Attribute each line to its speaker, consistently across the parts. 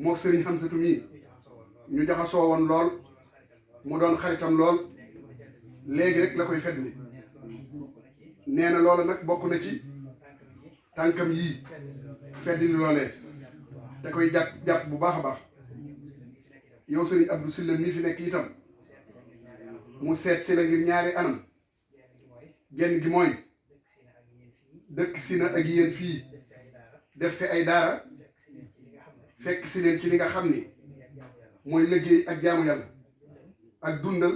Speaker 1: mook sëriñ Hamsatu mii ñu jaxasoo woon lool mu doon xaritam lool léegi rek la koy feddli nee na loolu nag bokk na ci tànkam yii feddli loolee te koy jàpp bu baax a baax yow sëriñ Abdou Sylla mii fi nekk itam mu seet si la ngir ñaari anam genn gi mooy dëkk si na ak yéen fii def fi ay daara fekk si leen ci li nga xam ni mooy liggéey ak jaamu yàlla ak dundal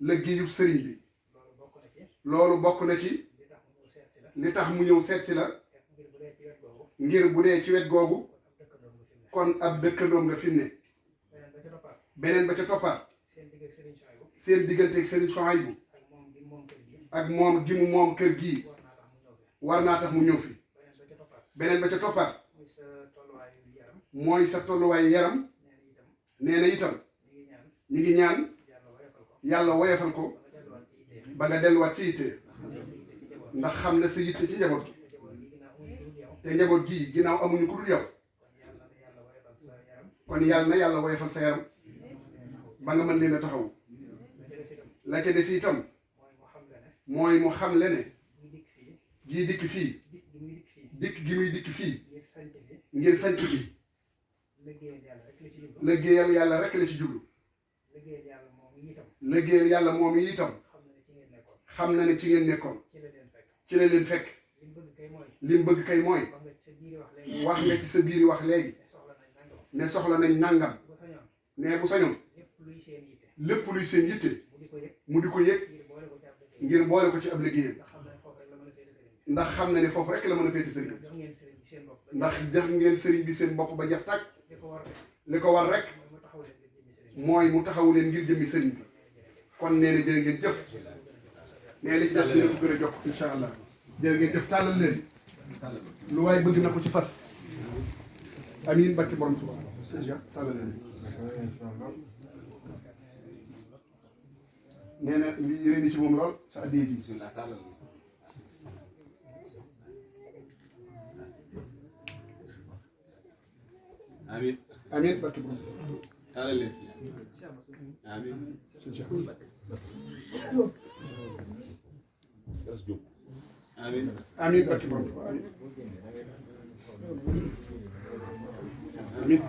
Speaker 1: liggéeyub sëriñ bi loolu bokk na ci li tax mu ñëw seet si la ngir bu dee ci wet googu kon ab dëkkandoom nga fi mu ne beneen ba ca toppaat seen digganteeg sëriñ Souhaïbou ak moom gi mu moom kër gii war naa tax mu ñëw fi beneen ba ca toppaat mooy sa tolluwaay yaram nee na itam ñu ngi ñaan yàlla woyefal ko ba nga delluwaat ci yitte ndax xam na sa yitte ci njaboot gi te njaboot gii ginnaaw amuñu ku dul yow kon yàlla na yàlla woyefal sa yaram ba nga mën leen a taxaw la ca des itam mooy mu xam le ne gii dikk fii dikk gi muy dikk fii ngir sanc bi liggéeyal yàlla rek la ci jublu liggéeyal yàlla moom yi itam xam na ne ci ngeen nekkoon ci la leen fekk li mu bëgg kay mooy wax nga ci sa biiri wax léegi ne soxla nañ nàngam ne bu sañoon lépp luy seen yitte mu di ko yëg ngir boole ko ci ab liggéeyam ndax xam na ne foofu rek la mën a féeti sëriñ ndax jox ngeen sëriñ bi seen bopp ba jeex tàkk li ko war rek mooy mu taxawu leen ngir jëmmi sëriñ bi kon nee na jërë ngeen jëf nee li ci des dina ko gën a jokk incha allah jërë ngeen jëf tàllal leen lu waay bëgg na ko ci fas amiin barki borom suba sëñ Cheikh tàllal leen nee na li yéene ci moom lool sa addiya ji bismillah tàllal amiin amiin barki borom tàllal leen amiin sëñ Cheikh amiin amiin barki borom suba amiin amiin